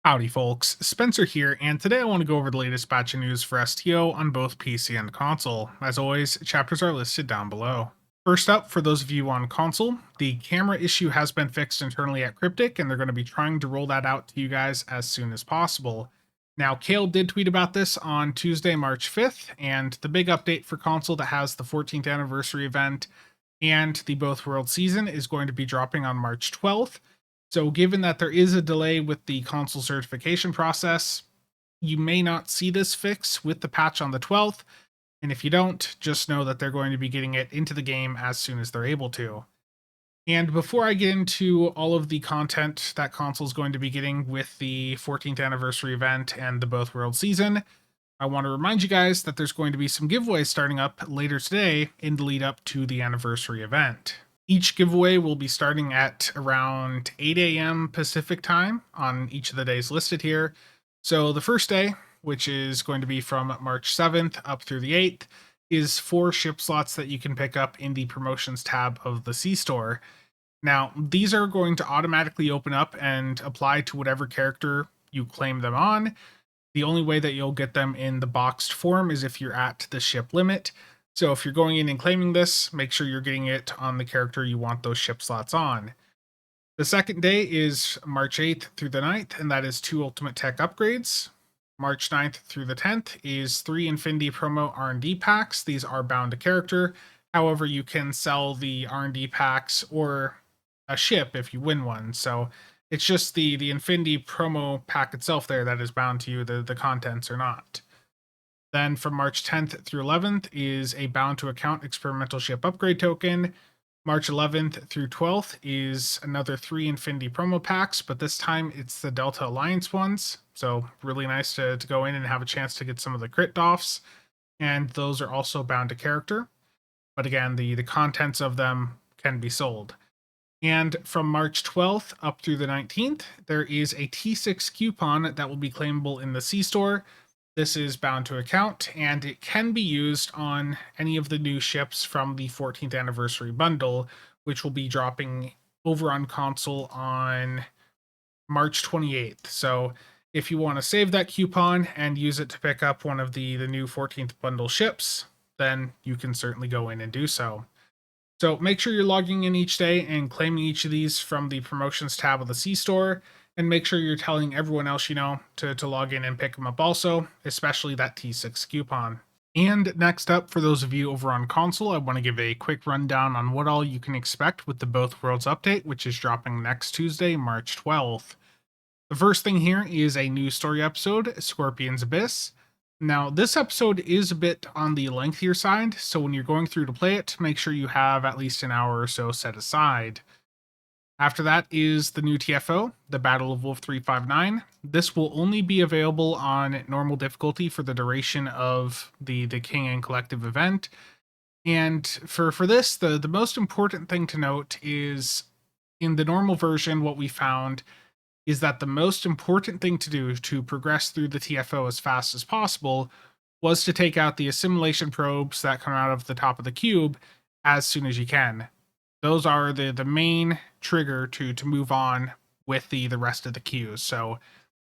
Howdy folks, Spencer here, and today I want to go over the latest batch of news for STO on both PC and console. As always, chapters are listed down below. First up, for those of you on console, the camera issue has been fixed internally at Cryptic, and they're going to be trying to roll that out to you guys as soon as possible. Now, Kale did tweet about this on Tuesday, March 5th, and the big update for console that has the 14th anniversary event and the Both World season is going to be dropping on March 12th. So, given that there is a delay with the console certification process, you may not see this fix with the patch on the 12th. And if you don't, just know that they're going to be getting it into the game as soon as they're able to. And before I get into all of the content that console is going to be getting with the 14th anniversary event and the Both World season, I want to remind you guys that there's going to be some giveaways starting up later today in the lead up to the anniversary event. Each giveaway will be starting at around 8 a.m. Pacific time on each of the days listed here. So the first day, which is going to be from March 7th up through the 8th, is 4 ship slots that you can pick up in the promotions tab of the C-Store. Now, these are going to automatically open up and apply to whatever character you claim them on. The only way that you'll get them in the boxed form is if you're at the ship limit. So if you're going in and claiming this, make sure you're getting it on the character you want those ship slots on. The second day is March 8th through the 9th, and that is 2 Ultimate Tech upgrades. March 9th through the 10th is 3 Infinity Promo R&D packs. These are bound to character. However, you can sell the R&D packs or a ship if you win one. So it's just the Infinity Promo pack itself there that is bound to you. The contents are not. Then from March 10th through 11th is a bound to account experimental ship upgrade token. March 11th through 12th is another 3 Infinity promo packs, but this time it's the Delta Alliance ones. So really nice to go in and have a chance to get some of the crit doffs. And those are also bound to character. But again, the contents of them can be sold. And from March 12th up through the 19th, there is a T6 coupon that will be claimable in the C-Store. This is bound to account, and it can be used on any of the new ships from the 14th anniversary bundle, which will be dropping over on console on March 28th. So if you want to save that coupon and use it to pick up one of the new 14th bundle ships, then you can certainly go in and do so. So make sure you're logging in each day and claiming each of these from the promotions tab of the C-Store. And make sure you're telling everyone else you know to log in and pick them up also, especially that T6 coupon. And next up, for those of you over on console, I want to give a quick rundown on what all you can expect with the Both Worlds update, which is dropping next Tuesday, March 12th. The first thing here is a new story episode, Scorpion's Abyss. Now, this episode is a bit on the lengthier side, so when you're going through to play it, make sure you have at least an hour or so set aside. After that is the new TFO, the Battle of Wolf 359. This will only be available on normal difficulty for the duration of the King and Collective event. And for this, the most important thing to note is in the normal version, what we found is that the most important thing to do to progress through the TFO as fast as possible was to take out the assimilation probes that come out of the top of the cube as soon as you can. Those are the main trigger to move on with the rest of the queues. So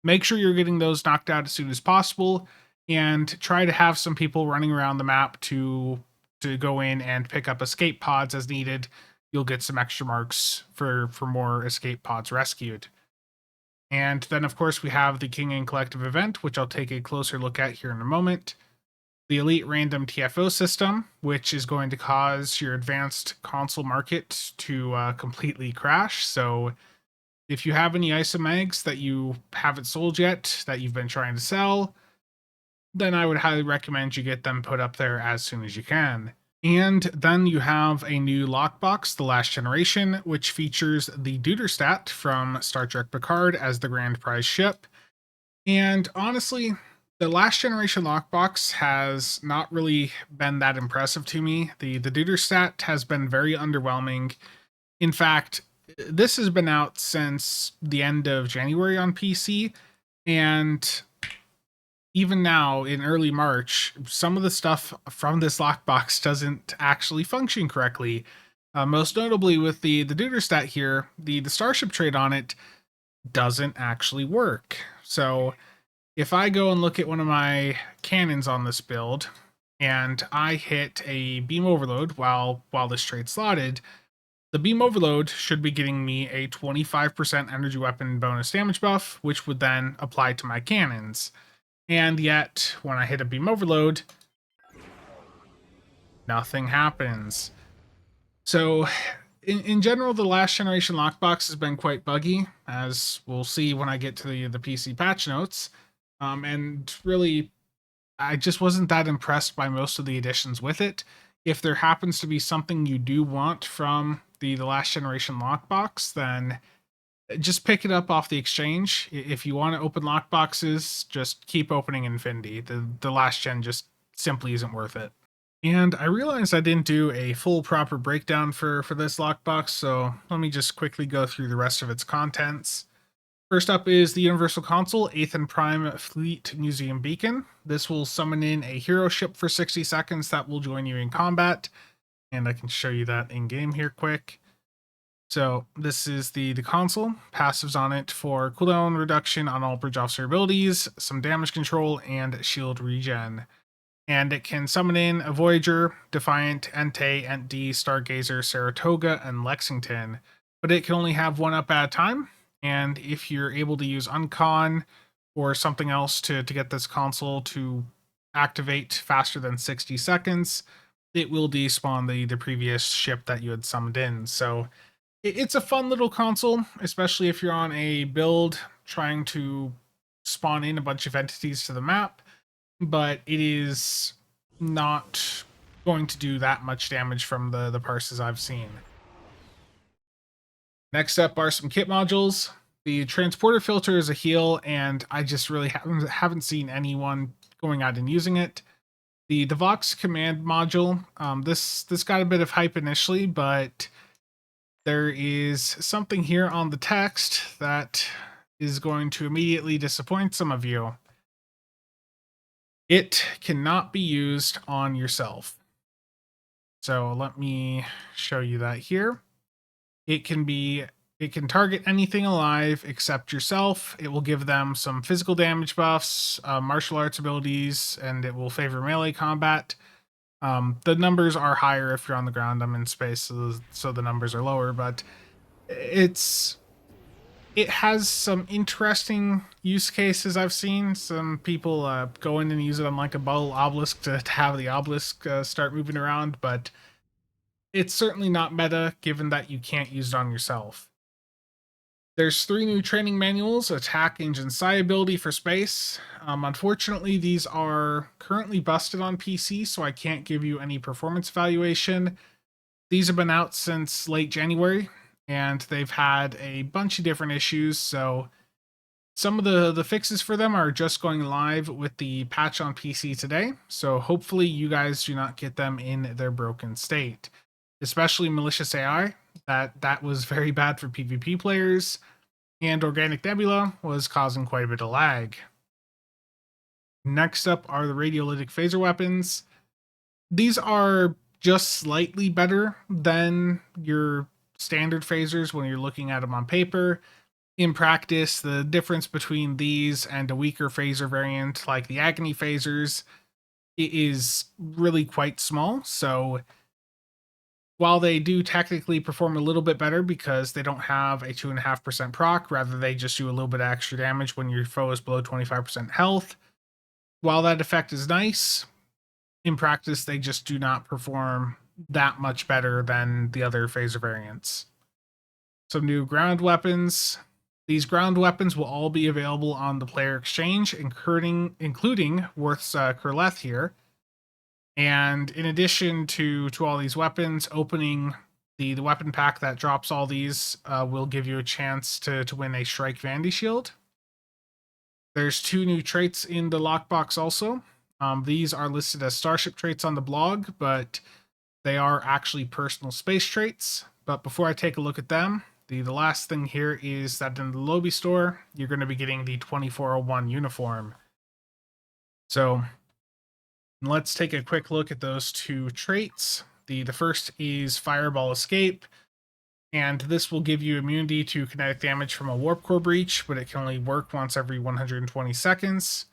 make sure you're getting those knocked out as soon as possible, and try to have some people running around the map to go in and pick up escape pods as needed. You'll get some extra marks for more escape pods rescued. And then, of course, we have the King and Collective event, which I'll take a closer look at here in a moment. The Elite Random TFO system, which is going to cause your advanced console market to completely crash. So if you have any isomags that you haven't sold yet, that you've been trying to sell, then I would highly recommend you get them put up there as soon as you can. And then you have a new Lockbox, The Last Generation, which features the Duderstat from Star Trek Picard as the grand prize ship. And honestly, the Last Generation Lockbox has not really been that impressive to me. The Duderstat has been very underwhelming. In fact, this has been out since the end of January on PC, and even now in early March, some of the stuff from this lockbox doesn't actually function correctly. Most notably with the Duderstat here, the starship trait on it doesn't actually work. So if I go and look at one of my cannons on this build and I hit a beam overload while this trait's slotted, the beam overload should be getting me a 25% energy weapon bonus damage buff, which would then apply to my cannons. And yet, when I hit a beam overload, nothing happens. So, in general, the last generation lockbox has been quite buggy, as we'll see when I get to the PC patch notes. And really, I just wasn't that impressed by most of the additions with it. If there happens to be something you do want from the last generation lockbox, then just pick it up off the exchange. If you want to open lockboxes, just keep opening Infinity. The last gen just simply isn't worth it. And I realized I didn't do a full proper breakdown for this lockbox, so let me just quickly go through the rest of its contents. First up is the Universal Console Aetherian Prime Fleet Museum Beacon. This will summon in a hero ship for 60 seconds that will join you in combat, and I can show you that in game here quick. So this is the console. Passives on it for cooldown reduction on all bridge officer abilities, some damage control, and shield regen. And it can summon in a Voyager, Defiant, Entei, Ent-D, Stargazer, Saratoga, and Lexington. But it can only have one up at a time. And if you're able to use Uncon or something else to get this console to activate faster than 60 seconds, it will despawn the previous ship that you had summoned in. So it's a fun little console, especially if you're on a build trying to spawn in a bunch of entities to the map, but it is not going to do that much damage from the parses I've seen. Next up are some kit modules. The transporter filter is a heal, and I just really haven't seen anyone going out and using it. The Vox command module, this got a bit of hype initially, but there is something here on the text that is going to immediately disappoint some of you. It cannot be used on yourself. So let me show you that here. It can target anything alive except yourself. It will give them some physical damage buffs, martial arts abilities, and it will favor melee combat. The numbers are higher if you're on the ground. I'm in space, so the numbers are lower, but it has some interesting use cases I've seen. Some people go in and use it on like a bubble obelisk to have the obelisk start moving around, but it's certainly not meta given that you can't use it on yourself. There's 3 new training manuals: attack, engine, psi ability for space. Unfortunately, these are currently busted on PC, so I can't give you any performance evaluation. These have been out since late January, and they've had a bunch of different issues, so some of the fixes for them are just going live with the patch on PC today, so hopefully you guys do not get them in their broken state. Especially malicious AI, that was very bad for PvP players, and Organic Nebula was causing quite a bit of lag. Next up are the radiolytic phaser weapons. These are just slightly better than your standard phasers when you're looking at them on paper. In practice, the difference between these and a weaker phaser variant like the Agony phasers is really quite small, so while they do technically perform a little bit better because they don't have a 2.5% proc, rather they just do a little bit of extra damage when your foe is below 25% health. While that effect is nice, in practice they just do not perform that much better than the other phaser variants. Some new ground weapons. These ground weapons will all be available on the player exchange, including Worth's Kurleth here. And in addition to all these weapons, opening the weapon pack that drops all these will give you a chance to win a Strike Vandy Shield. There's 2 new traits in the lockbox also. These are listed as Starship traits on the blog, but they are actually personal space traits. But before I take a look at them, the last thing here is that in the Lobby store, you're going to be getting the 2401 uniform. So let's take a quick look at those 2 traits. The first is Fireball Escape, and this will give you immunity to kinetic damage from a warp core breach, but it can only work once every 120 seconds.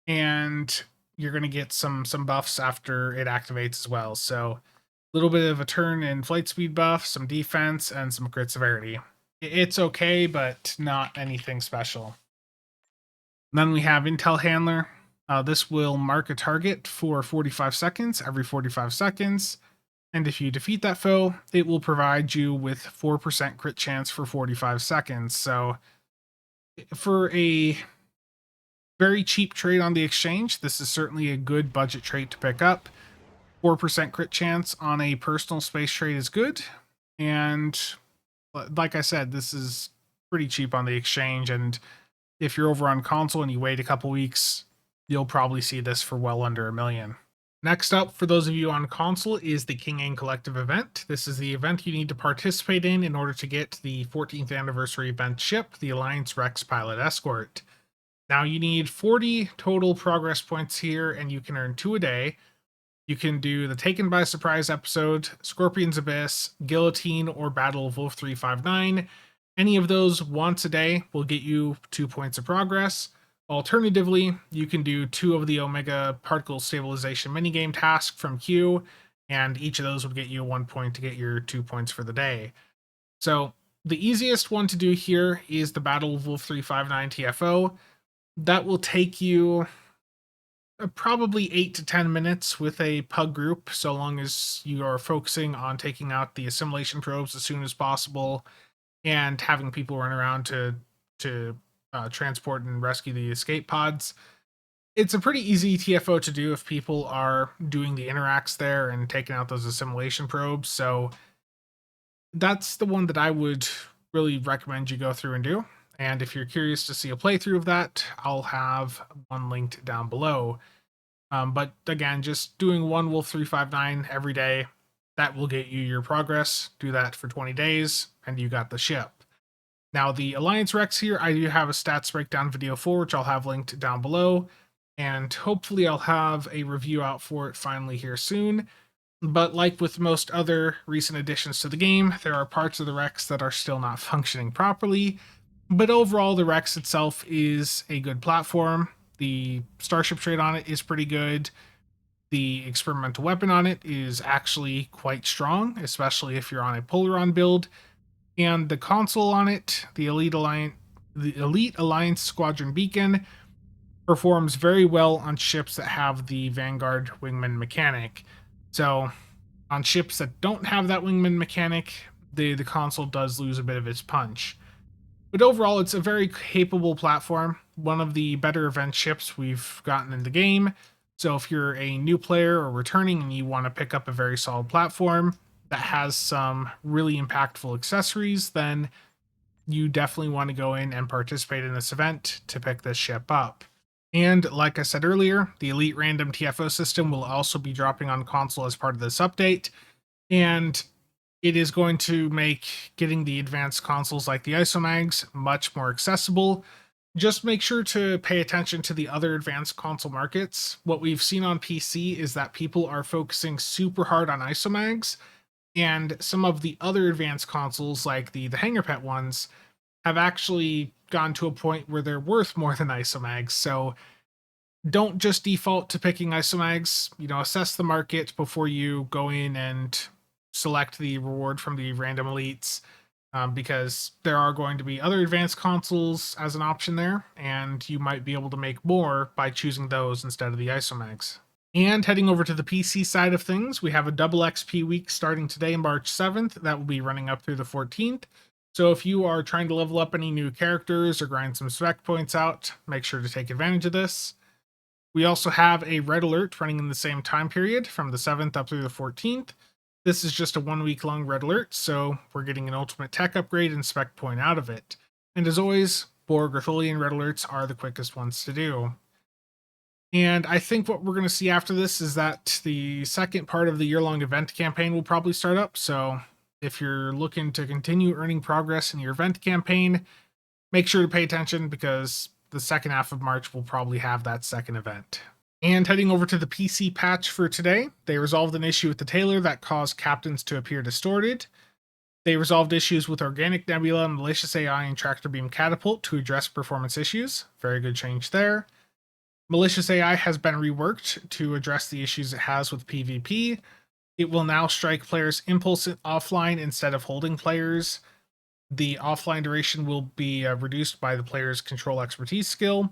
And you're going to get some buffs after it activates as well. So a little bit of a turn in flight speed buff, some defense, and some crit severity. It's okay, but not anything special. Then we have Intel Handler. This will mark a target for 45 seconds, every 45 seconds. And if you defeat that foe, it will provide you with 4% crit chance for 45 seconds. So for a very cheap trade on the exchange, this is certainly a good budget trade to pick up. 4% crit chance on a personal space trade is good. And like I said, this is pretty cheap on the exchange. And if you're over on console and you wait a couple weeks, you'll probably see this for well under $1 million. Next up, for those of you on console, is the King Aang Collective event. This is the event you need to participate in order to get the 14th anniversary event ship, the Alliance Rex Pilot Escort. Now you need 40 total progress points here, and you can earn 2 a day. You can do the Taken by Surprise episode, Scorpion's Abyss, Guillotine, or Battle of Wolf 359. Any of those once a day will get you 2 points of progress. Alternatively, you can do 2 of the Omega Particle Stabilization minigame task from Q, and each of those would get you 1 point to get your 2 points for the day. So the easiest one to do here is the Battle of Wolf 359 TFO. That will take you probably 8 to 10 minutes with a pug group, so long as you are focusing on taking out the assimilation probes as soon as possible and having people run around to transport and rescue the escape pods. It's a pretty easy TFO to do if people are doing the interacts there and taking out those assimilation probes. So that's the one that I would really recommend you go through and do. And if you're curious to see a playthrough of that, I'll have one linked down below. But again, just doing one Wolf 359 every day, that will get you your progress. Do that for 20 days, and you got the ship. Now, the Alliance Rex here, I do have a stats breakdown video for, which I'll have linked down below. And hopefully I'll have a review out for it finally here soon. But like with most other recent additions to the game, there are parts of the Rex that are still not functioning properly. But overall, the Rex itself is a good platform. The Starship trade on it is pretty good. The experimental weapon on it is actually quite strong, especially if you're on a Polaron build. And the console on it, the Elite Alliance Squadron Beacon, performs very well on ships that have the Vanguard Wingman mechanic. So on ships that don't have that Wingman mechanic, the console does lose a bit of its punch. But overall, it's a very capable platform, one of the better event ships we've gotten in the game. So if you're a new player or returning and you want to pick up a very solid platform that has some really impactful accessories, then you definitely want to go in and participate in this event to pick this ship up. And like I said earlier, the Elite Random TFO system will also be dropping on console as part of this update. And it is going to make getting the advanced consoles like the ISOMAGs much more accessible. Just make sure to pay attention to the other advanced console markets. What we've seen on PC is that people are focusing super hard on ISOMAGs, and some of the other advanced consoles, like the Hangar Pet ones, have actually gone to a point where they're worth more than ISOMAGs. So don't just default to picking ISOMAGs. Assess the market before you go in and select the reward from the random elites, because there are going to be other advanced consoles as an option there, and you might be able to make more by choosing those instead of the ISOMAGs. And heading over to the PC side of things, we have a double XP week starting today, March 7th. That will be running up through the 14th. So if you are trying to level up any new characters or grind some spec points out, make sure to take advantage of this. We also have a red alert running in the same time period from the 7th up through the 14th. This is just a 1 week long red alert, so we're getting an ultimate tech upgrade and spec point out of it. And as always, Borg or Tholian red alerts are the quickest ones to do. And I think what we're going to see after this is that the second part of the year-long event campaign will probably start up. So if you're looking to continue earning progress in your event campaign, make sure to pay attention, because the second half of March will probably have that second event. And heading over to the PC patch for today, they resolved an issue with the tailor that caused captains to appear distorted. They resolved issues with Organic Nebula, Malicious AI, and Tractor Beam Catapult to address performance issues. Very good change there. Malicious AI has been reworked to address the issues it has with PvP. It will now strike players' impulse offline instead of holding players. The offline duration will be reduced by the player's control expertise skill.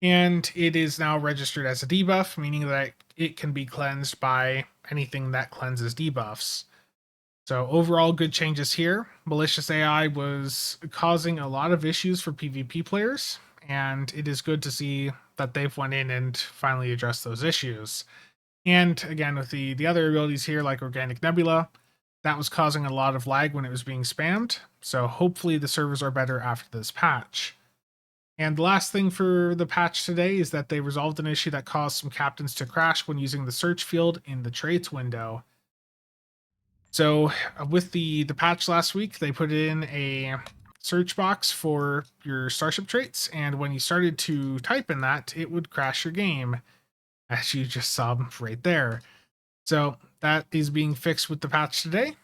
And it is now registered as a debuff, meaning that it can be cleansed by anything that cleanses debuffs. So overall, good changes here. Malicious AI was causing a lot of issues for PvP players, and it is good to see that they've went in and finally addressed those issues. And again, with the other abilities here, like Organic Nebula, that was causing a lot of lag when it was being spammed. So hopefully the servers are better after this patch. And the last thing for the patch today is that they resolved an issue that caused some captains to crash when using the search field in the traits window. So with the patch last week, they put in a search box for your starship traits, and when you started to type in that, it would crash your game, as you just saw right there. So that is being fixed with the patch today,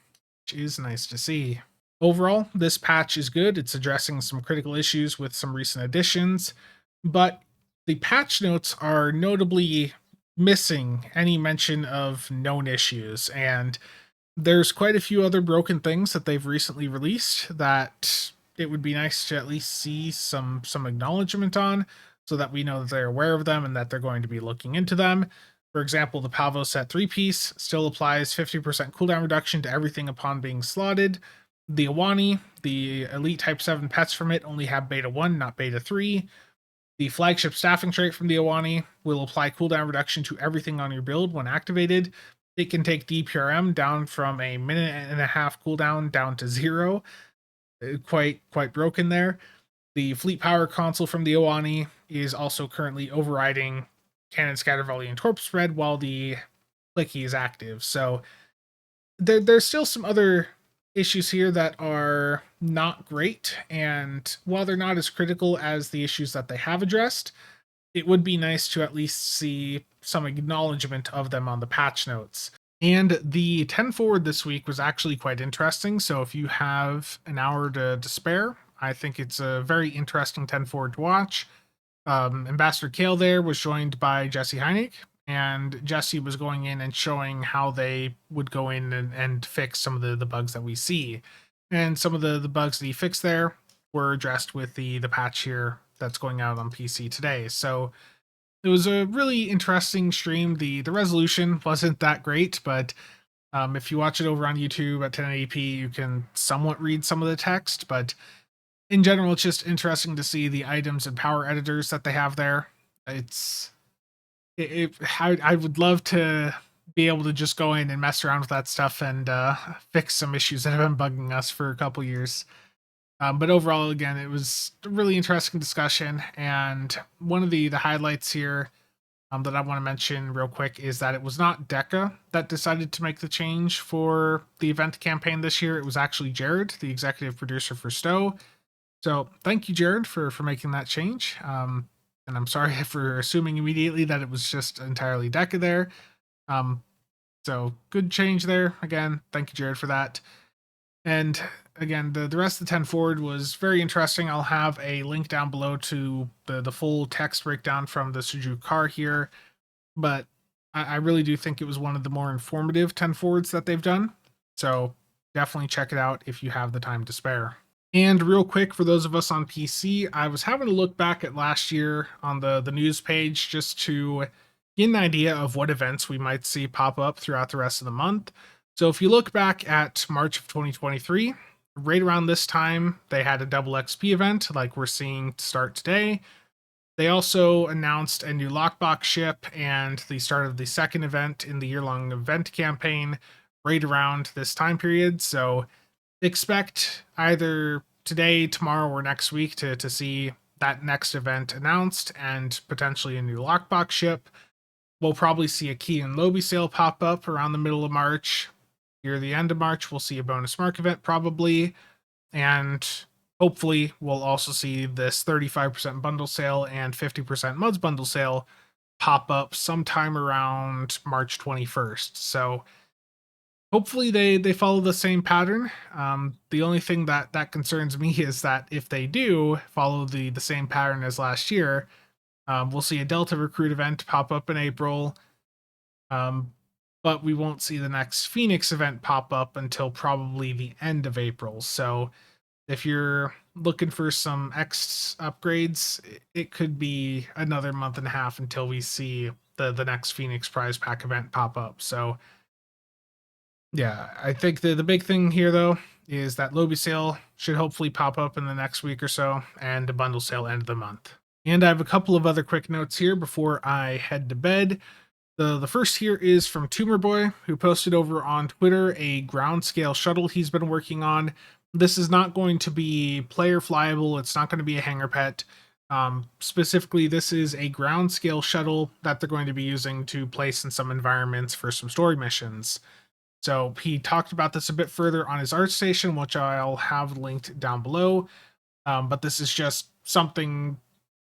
which is nice to see. Overall, this patch is good. It's addressing some critical issues with some recent additions, but the patch notes are notably missing any mention of known issues, and there's quite a few other broken things that they've recently released that it would be nice to at least see some acknowledgement on, so that we know that they're aware of them and that they're going to be looking into them. For example, the Palvo set 3-piece still applies 50% cooldown reduction to everything upon being slotted. The Awani, the Elite Type 7 pets from it only have Beta 1, not Beta 3. The flagship staffing trait from the Awani will apply cooldown reduction to everything on your build when activated. It can take DPRM down from a minute and a half cooldown down to 0. Quite broken there. The fleet power console from the Awani is also currently overriding cannon scatter volley and torp spread while the clicky is active. So there's still some other issues here that are not great, and while they're not as critical as the issues that they have addressed, it would be nice to at least see some acknowledgement of them on the patch notes. And the 10 forward this week was actually quite interesting. So if you have an hour to spare, I think it's a very interesting 10 forward to watch. Ambassador Kale there was joined by Jesse Heinig, and Jesse was going in and showing how they would go in and fix some of the bugs that we see. And some of the bugs that he fixed there were addressed with the patch here that's going out on PC today. So it was a really interesting stream. The resolution wasn't that great, but if you watch it over on YouTube at 1080p, you can somewhat read some of the text. But in general, it's just interesting to see the items and power editors that they have there. I would love to be able to just go in and mess around with that stuff and fix some issues that have been bugging us for a couple years. But overall, again, it was a really interesting discussion. And one of the highlights here that I want to mention real quick is that it was not Deca that decided to make the change for the event campaign this year. It was actually Jared, the executive producer for Stowe. So thank you, Jared, for making that change. And I'm sorry for assuming immediately that it was just entirely Deca there. So good change there. Again, thank you, Jared, for that. And again, the rest of the 10 forward was very interesting. I'll have a link down below to the full text breakdown from the Suju car here. But I really do think it was one of the more informative 10 forwards that they've done. So definitely check it out if you have the time to spare. And real quick, for those of us on PC, I was having to look back at last year on the news page just to get an idea of what events we might see pop up throughout the rest of the month. So if you look back at March of 2023, right around this time, they had a double XP event like we're seeing start today. They also announced a new Lockbox ship and the start of the second event in the year-long event campaign right around this time period. So expect either today, tomorrow, or next week to see that next event announced and potentially a new Lockbox ship. We'll probably see a key and lobby sale pop up around the middle of March. Near the end of March, we'll see a bonus mark event probably. And hopefully we'll also see this 35% bundle sale and 50% Muds bundle sale pop up sometime around March 21st. So hopefully they follow the same pattern. The only thing that concerns me is that if they do follow the same pattern as last year, we'll see a Delta recruit event pop up in April, um, but we won't see the next Phoenix event pop up until probably the end of April. So if you're looking for some X upgrades, it could be another month and a half until we see the next Phoenix prize pack event pop up. So yeah, I think the big thing here though is that Lobby sale should hopefully pop up in the next week or so, and a bundle sale end of the month. And I have a couple of other quick notes here before I head to bed. The first here is from Tumor Boy, who posted over on Twitter a Groundscale shuttle he's been working on. This is not going to be player flyable. It's not going to be a hangar pet. Specifically, this is a Groundscale shuttle that they're going to be using to place in some environments for some story missions. So he talked about this a bit further on his art station, which I'll have linked down below. But this is just something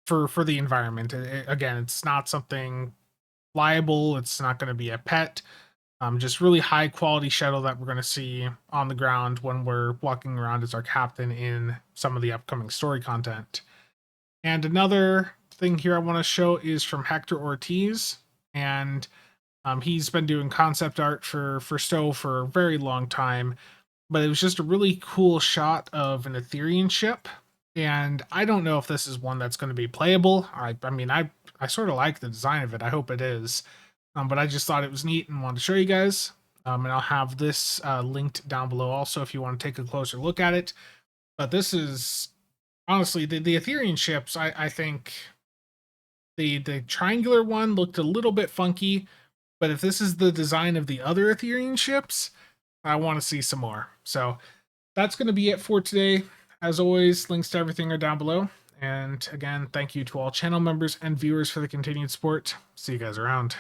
for the environment. Again, it's not something flyable. It's not going to be a pet. Just really high quality shuttle that we're going to see on the ground when we're walking around as our captain in some of the upcoming story content. And another thing here I want to show is from Hector Ortiz, and he's been doing concept art for Stowe for a very long time, but it was just a really cool shot of an Aetherian ship. And I don't know if this is one that's going to be playable. I mean, I sort of like the design of it. I hope it is. But I just thought it was neat and wanted to show you guys. And I'll have this linked down below also if you want to take a closer look at it. But this is honestly the Aetherian ships. I think the triangular one looked a little bit funky, but if this is the design of the other Aetherian ships, I want to see some more. So that's going to be it for today. As always, links to everything are down below. And again, thank you to all channel members and viewers for the continued support. See you guys around.